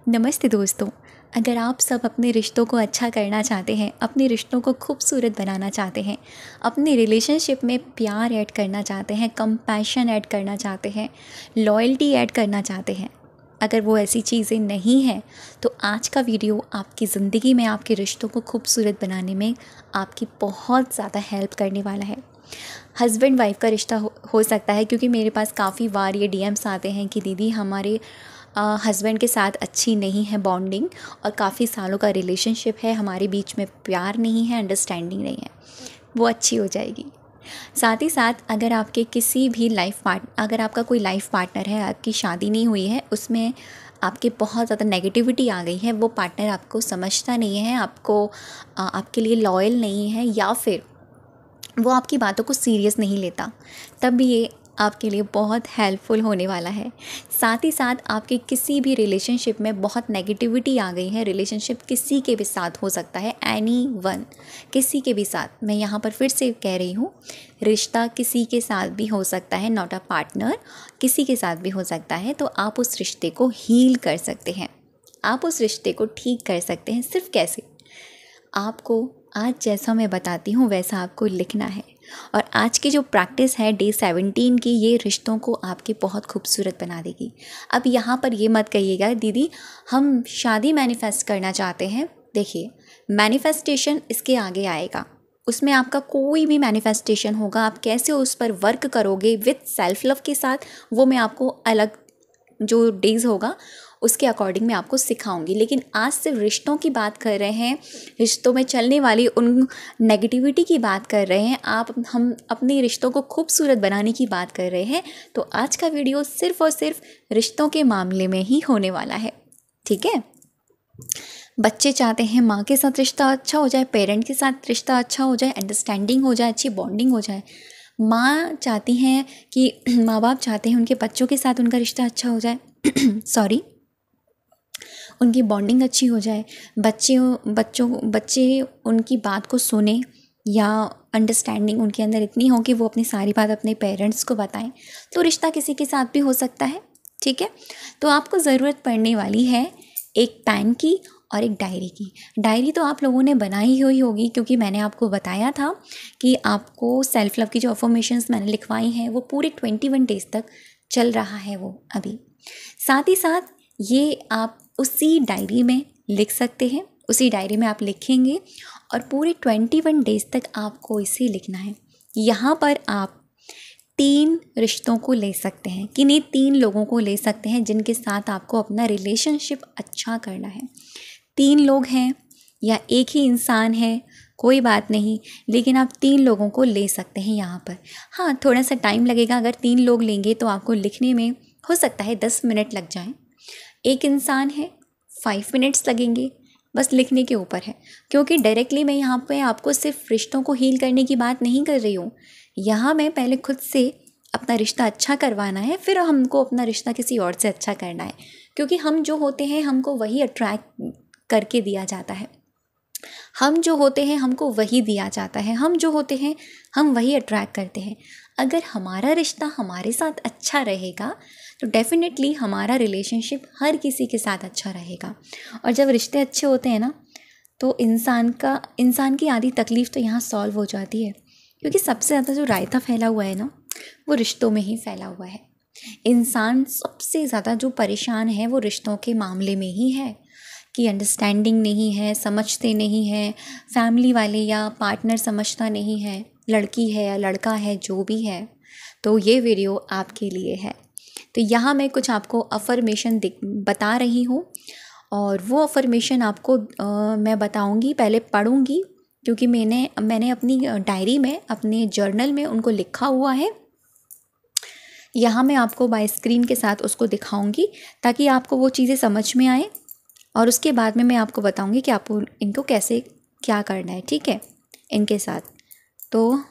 नमस्ते दोस्तों। अगर आप सब अपने रिश्तों को अच्छा करना चाहते हैं, अपने रिश्तों को खूबसूरत बनाना चाहते हैं, अपने रिलेशनशिप में प्यार ऐड करना चाहते हैं, कंपैशन ऐड करना चाहते हैं, लॉयल्टी ऐड करना चाहते हैं, अगर वो ऐसी चीज़ें नहीं हैं तो आज का वीडियो आपकी ज़िंदगी में आपके रिश्तों को खूबसूरत बनाने में आपकी बहुत ज़्यादा हेल्प करने वाला है। हस्बैंड वाइफ का रिश्ता हो सकता है, क्योंकि मेरे पास काफ़ी बार ये डीएम्स आते हैं कि दीदी हमारे हस्बैंड के साथ अच्छी नहीं है बॉन्डिंग और काफ़ी सालों का रिलेशनशिप है, हमारे बीच में प्यार नहीं है, अंडरस्टैंडिंग नहीं है। वो अच्छी हो जाएगी। साथ ही साथ अगर आपके किसी भी अगर आपका कोई लाइफ पार्टनर है, आपकी शादी नहीं हुई है, उसमें आपके बहुत ज़्यादा नेगेटिविटी आ गई है, वो पार्टनर आपको समझता नहीं है, आपके लिए लॉयल नहीं है, या फिर वो आपकी बातों को सीरियस नहीं लेता, तब भी ये आपके लिए बहुत हेल्पफुल होने वाला है। साथ ही साथ आपके किसी भी रिलेशनशिप में बहुत नेगेटिविटी आ गई है, रिलेशनशिप किसी के भी साथ हो सकता है, एनीवन, किसी के भी साथ, मैं यहाँ पर फिर से कह रही हूँ, रिश्ता किसी के साथ भी हो सकता है, नॉट अ पार्टनर, किसी के साथ भी हो सकता है। तो आप उस रिश्ते को हील कर सकते हैं, आप उस रिश्ते को ठीक कर सकते हैं। सिर्फ कैसे? आपको आज जैसा मैं बताती हूँ वैसा आपको लिखना है, और आज की जो प्रैक्टिस है डे 17 की, ये रिश्तों को आपके बहुत खूबसूरत बना देगी। अब यहाँ पर ये मत कहिएगा दीदी हम शादी मैनिफेस्ट करना चाहते हैं। देखिए, मैनिफेस्टेशन इसके आगे आएगा, उसमें आपका कोई भी मैनिफेस्टेशन होगा, आप कैसे उस पर वर्क करोगे विथ सेल्फ लव के साथ, वो मैं आपको अलग जो डेज़ होगा उसके अकॉर्डिंग मैं आपको सिखाऊंगी। लेकिन आज सिर्फ रिश्तों की बात कर रहे हैं, रिश्तों में चलने वाली उन नेगेटिविटी की बात कर रहे हैं, हम अपने रिश्तों को खूबसूरत बनाने की बात कर रहे हैं। तो आज का वीडियो सिर्फ और सिर्फ रिश्तों के मामले में ही होने वाला है, ठीक है। बच्चे चाहते हैं माँ के साथ रिश्ता अच्छा हो जाए, पेरेंट के साथ रिश्ता अच्छा हो जाए, अंडरस्टैंडिंग हो जाए, अच्छी बॉन्डिंग हो जाए। माँ चाहती हैं कि माँ बाप चाहते हैं उनके बच्चों के साथ उनका रिश्ता अच्छा हो जाए सॉरी, उनकी बॉन्डिंग अच्छी हो जाए, बच्चे उनकी बात को सुने, या अंडरस्टैंडिंग उनके अंदर इतनी हो कि वो अपनी सारी बात अपने पेरेंट्स को बताएं। तो रिश्ता किसी के साथ भी हो सकता है, ठीक है। तो आपको ज़रूरत पड़ने वाली है एक पेन की और एक डायरी की। डायरी तो आप लोगों ने बनाई हुई होगी, क्योंकि मैंने आपको बताया था कि आपको सेल्फ लव की जो अफर्मेशंस मैंने लिखवाई हैं वो पूरे 21 डेज़ तक चल रहा है वो अभी। साथ ही साथ ये आप उसी डायरी में लिख सकते हैं, उसी डायरी में आप लिखेंगे और पूरे 21 डेज़ तक आपको इसे लिखना है। यहाँ पर आप 3 रिश्तों को ले सकते हैं, किन्हीं 3 लोगों को ले सकते हैं जिनके साथ आपको अपना रिलेशनशिप अच्छा करना है। 3 लोग हैं या एक ही इंसान है, कोई बात नहीं, लेकिन आप 3 लोगों को ले सकते हैं यहाँ पर। हाँ, थोड़ा सा टाइम लगेगा, अगर 3 लोग लेंगे तो आपको लिखने में हो सकता है 10 मिनट लग जाएं। एक इंसान है, 5 मिनट्स लगेंगे, बस लिखने के ऊपर है। क्योंकि डायरेक्टली मैं यहाँ पे आपको सिर्फ रिश्तों को हील करने की बात नहीं कर रही हूँ, यहाँ मैं पहले खुद से अपना रिश्ता अच्छा करवाना है, फिर हमको अपना रिश्ता किसी और से अच्छा करना है। क्योंकि हम जो होते हैं हमको वही अट्रैक्ट करके दिया जाता है, हम जो होते हैं हमको वही दिया जाता है, हम जो होते हैं हम वही अट्रैक्ट करते हैं। अगर हमारा रिश्ता हमारे साथ अच्छा रहेगा तो डेफिनेटली हमारा रिलेशनशिप हर किसी के साथ अच्छा रहेगा। और जब रिश्ते अच्छे होते हैं ना, तो इंसान की आधी तकलीफ़ तो यहाँ सॉल्व हो जाती है। क्योंकि सबसे ज़्यादा जो रायता फैला हुआ है ना, वो रिश्तों में ही फैला हुआ है। इंसान सबसे ज़्यादा जो परेशान है वो रिश्तों के मामले में ही है, कि अंडरस्टैंडिंग नहीं है, समझते नहीं हैं, फैमिली वाले या पार्टनर समझता नहीं है, लड़की है या लड़का है, जो भी है। तो ये वीडियो आपके लिए है। तो यहाँ मैं कुछ आपको अफर्मेशन बता रही हूँ, और वो अफर्मेशन आपको मैं बताऊँगी, पहले पढ़ूँगी, क्योंकि मैंने अपनी डायरी में, अपने जर्नल में उनको लिखा हुआ है। यहाँ मैं आपको बाय स्क्रीन के साथ उसको दिखाऊंगी ताकि आपको वो चीज़ें समझ में आए, और उसके बाद में मैं आपको बताऊंगी कि आपको इनको कैसे क्या करना है, ठीक है, इनके साथ। तो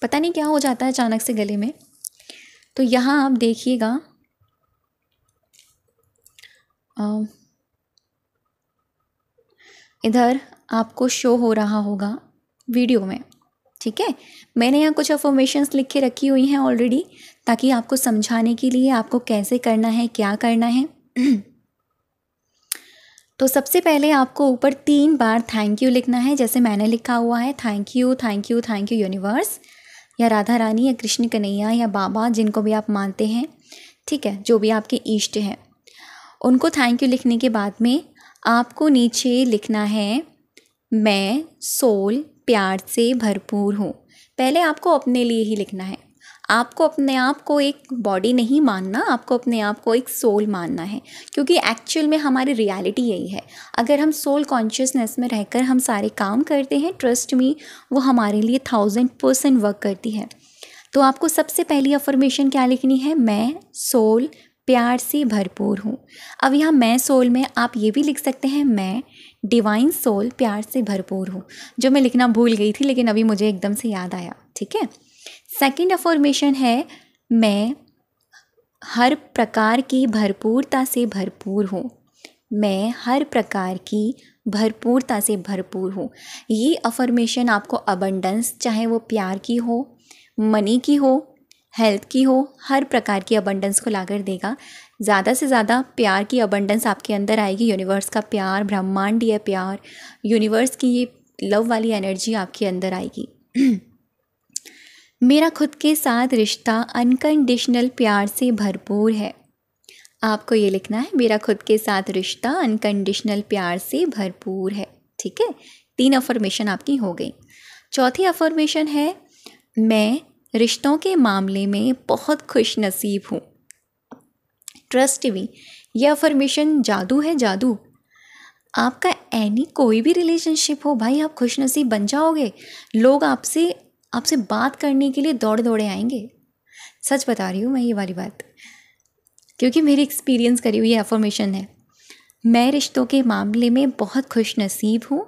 पता नहीं क्या हो जाता है अचानक से गले में। तो यहाँ आप देखिएगा, इधर आपको शो हो रहा होगा वीडियो में, ठीक है। मैंने यहाँ कुछ अफर्मेशंस लिख के रखी हुई हैं ऑलरेडी, ताकि आपको समझाने के लिए आपको कैसे करना है, क्या करना है। तो सबसे पहले आपको ऊपर 3 बार थैंक यू लिखना है, जैसे मैंने लिखा हुआ है, thank you thank you thank you universe, या राधा रानी या कृष्ण कन्हैया या बाबा, जिनको भी आप मानते हैं, ठीक है, जो भी आपके इष्ट हैं, उनको थैंक यू लिखने के बाद में आपको नीचे लिखना है, मैं सोल प्यार से भरपूर हूँ। पहले आपको अपने लिए ही लिखना है। आपको अपने आप को एक बॉडी नहीं मानना, आपको अपने आप को एक सोल मानना है, क्योंकि एक्चुअल में हमारी रियलिटी यही है। अगर हम सोल कॉन्शियसनेस में रहकर हम सारे काम करते हैं, ट्रस्ट मी, वो हमारे लिए 1000% वर्क करती है। तो आपको सबसे पहली अफर्मेशन क्या लिखनी है, मैं सोल प्यार से भरपूर हूँ। अब यहाँ मैं सोल में आप ये भी लिख सकते हैं, मैं डिवाइन सोल प्यार से भरपूर हूँ, जो मैं लिखना भूल गई थी लेकिन अभी मुझे एकदम से याद आया, ठीक है। सेकंड अफर्मेशन है, मैं हर प्रकार की भरपूरता से भरपूर हूँ। मैं हर प्रकार की भरपूरता से भरपूर हूँ। ये अफर्मेशन आपको अबंडेंस, चाहे वो प्यार की हो, मनी की हो, हेल्थ की हो, हर प्रकार की अबंडेंस को लाकर देगा। ज़्यादा से ज़्यादा प्यार की अबंडेंस आपके अंदर आएगी, यूनिवर्स का प्यार, ब्रह्मांडीय प्यार, यूनिवर्स की ये लव वाली एनर्जी आपके अंदर आएगी। मेरा खुद के साथ रिश्ता अनकंडीशनल प्यार से भरपूर है। आपको ये लिखना है, मेरा खुद के साथ रिश्ता अनकंडीशनल प्यार से भरपूर है, ठीक है। 3 अफर्मेशन आपकी हो गई। चौथी अफर्मेशन है, मैं रिश्तों के मामले में बहुत खुश नसीब हूँ। ट्रस्ट मी, ये अफर्मेशन जादू है, जादू। आपका एनी कोई भी रिलेशनशिप हो भाई, आप खुश नसीब बन जाओगे। लोग आपसे बात करने के लिए दौड़े दौड़े आएंगे। सच बता रही हूँ मैं ये वाली बात, क्योंकि मेरी एक्सपीरियंस करी हुई अफर्मेशन है। मैं रिश्तों के मामले में बहुत खुश नसीब हूँ।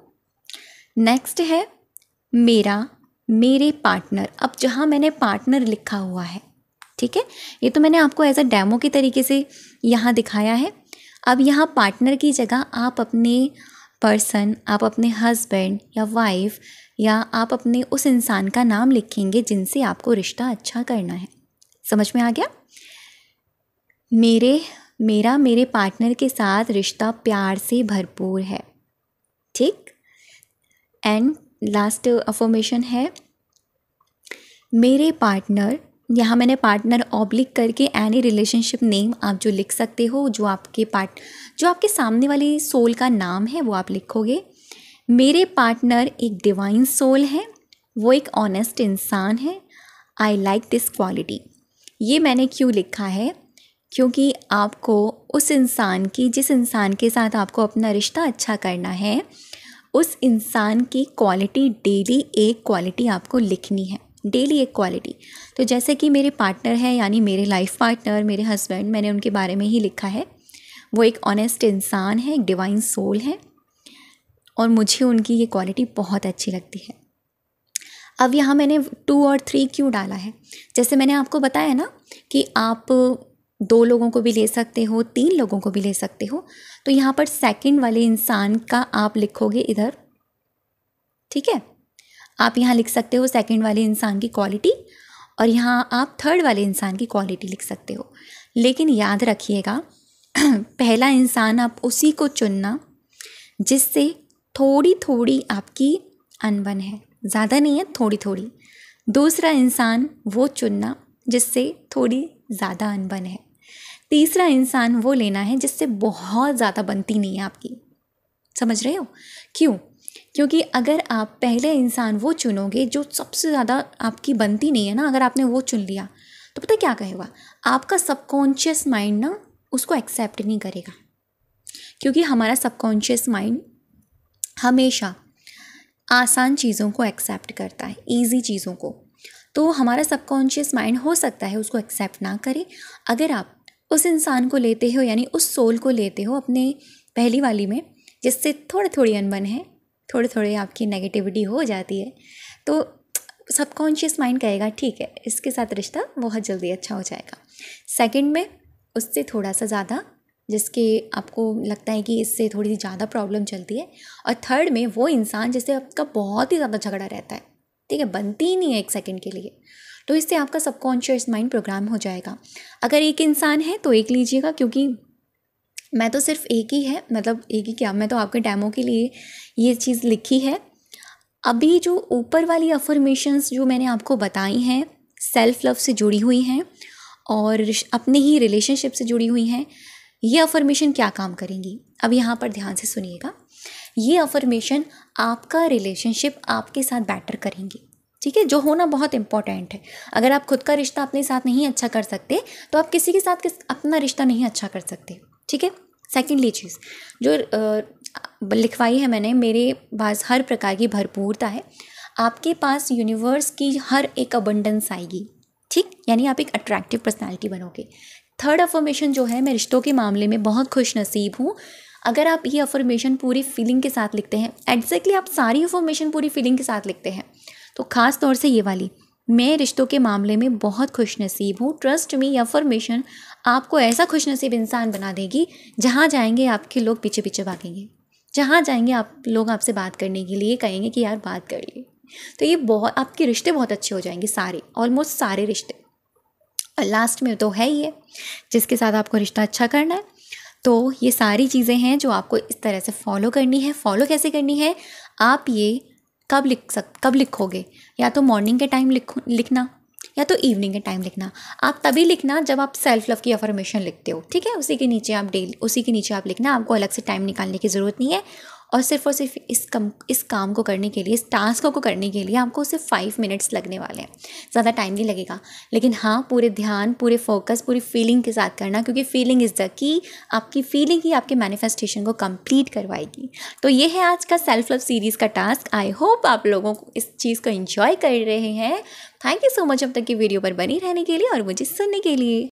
नेक्स्ट है, मेरे पार्टनर। अब जहाँ मैंने पार्टनर लिखा हुआ है, ठीक है, ये तो मैंने आपको एज अ डेमो के तरीके से यहाँ दिखाया है। अब यहाँ पार्टनर की जगह आप अपने पर्सन, आप अपने हस्बैंड या वाइफ, या आप अपने उस इंसान का नाम लिखेंगे जिनसे आपको रिश्ता अच्छा करना है। समझ में आ गया? मेरे पार्टनर के साथ रिश्ता प्यार से भरपूर है, ठीक। एंड लास्ट अफर्मेशन है, मेरे पार्टनर, यहाँ मैंने पार्टनर ऑब्लिक करके एनी रिलेशनशिप नेम आप जो लिख सकते हो, जो आपके सामने वाली सोल का नाम है वो आप लिखोगे। मेरे पार्टनर एक डिवाइन सोल है, वो एक ऑनेस्ट इंसान है। I like this quality. ये मैंने क्यों लिखा है, क्योंकि आपको जिस इंसान के साथ आपको अपना रिश्ता अच्छा करना है, उस इंसान की क्वालिटी डेली एक क्वालिटी आपको लिखनी है, डेली एक क्वालिटी। तो जैसे कि मेरे पार्टनर है, यानी मेरे लाइफ पार्टनर, मेरे हस्बैंड, मैंने उनके बारे में ही लिखा है। वो एक ऑनेस्ट इंसान है, एक डिवाइन सोल है, और मुझे उनकी ये क्वालिटी बहुत अच्छी लगती है। अब यहाँ मैंने 2 और 3 क्यों डाला है, जैसे मैंने आपको बताया ना कि आप 2 लोगों को भी ले सकते हो, 3 लोगों को भी ले सकते हो। तो यहाँ पर सेकंड वाले इंसान का आप लिखोगे इधर, ठीक है। आप यहाँ लिख सकते हो सेकंड वाले इंसान की क्वालिटी, और यहाँ आप थर्ड वाले इंसान की क्वालिटी लिख सकते हो। लेकिन याद रखिएगा, पहला इंसान आप उसी को चुनना जिससे थोड़ी थोड़ी आपकी अनबन है, ज़्यादा नहीं है, थोड़ी थोड़ी। दूसरा इंसान वो चुनना जिससे थोड़ी ज़्यादा अनबन है। तीसरा इंसान वो लेना है जिससे बहुत ज़्यादा बनती नहीं है आपकी। समझ रहे हो क्यों? क्योंकि अगर आप पहले इंसान वो चुनोगे जो सबसे ज़्यादा आपकी बनती नहीं है ना, अगर आपने वो चुन लिया तो पता क्या कहेगा, आपका सबकॉन्शियस माइंड ना उसको एक्सेप्ट नहीं करेगा। क्योंकि हमारा सबकॉन्शियस माइंड हमेशा आसान चीज़ों को एक्सेप्ट करता है, ईजी चीज़ों को। तो हमारा सबकॉन्शियस माइंड हो सकता है उसको एक्सेप्ट ना करे। अगर आप उस इंसान को लेते हो, यानी उस सोल को लेते हो अपने पहली वाली में, जिससे थोड़ी थोड़ी अनबन है, थोड़ी थोड़ी आपकी नेगेटिविटी हो जाती है, तो सबकॉन्शियस माइंड कहेगा ठीक है, इसके साथ रिश्ता बहुत जल्दी अच्छा हो जाएगा। सेकंड में उससे थोड़ा सा ज़्यादा, जिसके आपको लगता है कि इससे थोड़ी सी ज़्यादा प्रॉब्लम चलती है। और थर्ड में वो इंसान जिससे आपका बहुत ही ज़्यादा झगड़ा रहता है, ठीक है, बनती ही नहीं है 1 सेकंड के लिए। तो इससे आपका सबकॉन्शियस माइंड प्रोग्राम हो जाएगा। अगर एक इंसान है तो एक लीजिएगा, क्योंकि मैं तो सिर्फ एक ही है, मतलब एक ही क्या, मैं तो आपके डेमो के लिए ये चीज़ लिखी है। अभी जो ऊपर वाली अफर्मेशंस जो मैंने आपको बताई हैं, सेल्फ लव से जुड़ी हुई हैं और अपने ही रिलेशनशिप से जुड़ी हुई हैं, ये अफर्मेशन क्या काम करेंगी, अब यहाँ पर ध्यान से सुनिएगा। ये अफर्मेशन आपका रिलेशनशिप आपके साथ बेटर करेंगी, ठीक है, जो होना बहुत इंपॉर्टेंट है। अगर आप खुद का रिश्ता अपने साथ नहीं अच्छा कर सकते तो आप किसी के साथ अपना रिश्ता नहीं अच्छा कर सकते, ठीक है। सेकेंडली चीज़ जो लिखवाई है मैंने, मेरे पास हर प्रकार की भरपूरता है, आपके पास यूनिवर्स की हर एक अबंडेंस आएगी, ठीक, यानी आप एक अट्रैक्टिव पर्सनैलिटी बनोगे। थर्ड अफर्मेशन जो है, मैं रिश्तों के मामले में बहुत खुश नसीब हूँ। अगर आप ये अफर्मेशन पूरी फीलिंग के साथ लिखते हैं, एग्जैक्टली आप सारी अफर्मेशन पूरी फीलिंग के साथ लिखते हैं, तो ख़ास तौर से ये वाली, मैं रिश्तों के मामले में बहुत खुश नसीब हूँ, ट्रस्ट मी, अफर्मेशन आपको ऐसा खुश नसीब इंसान बना देगी, जहाँ जाएंगे आपके लोग पीछे पीछे भागेंगे, जहाँ जाएंगे आप लोग आपसे बात करने के लिए कहेंगे कि यार बात कर लिए। तो ये बहुत, आपके रिश्ते बहुत अच्छे हो जाएंगे, सारे, ऑलमोस्ट सारे रिश्ते। और लास्ट में तो है ही है जिसके साथ आपको रिश्ता अच्छा करना है। तो ये सारी चीज़ें हैं जो आपको इस तरह से फॉलो करनी है। फॉलो कैसे करनी है, आप ये कब लिखोगे, या तो मॉर्निंग के टाइम लिखना या तो इवनिंग के टाइम लिखना। आप तभी लिखना जब आप सेल्फ लव की अफर्मेशन लिखते हो, ठीक है, उसी के नीचे आप लिखना, आपको अलग से टाइम निकालने की ज़रूरत नहीं है। और सिर्फ इस काम को करने के लिए, इस टास्क को करने के लिए आपको सिर्फ 5 मिनट्स लगने वाले हैं, ज़्यादा टाइम नहीं लगेगा। लेकिन हाँ, पूरे ध्यान, पूरे फोकस, पूरी फीलिंग के साथ करना, क्योंकि फीलिंग इज़ द की। आपकी फीलिंग ही आपके मैनिफेस्टेशन को कंप्लीट करवाएगी। तो ये है आज का सेल्फ लव सीरीज़ का टास्क। आई होप आप लोगों को इस चीज़ को एंजॉय कर रहे हैं। थैंक यू सो मच अब तक की वीडियो पर बनी रहने के लिए और मुझे सुनने के लिए।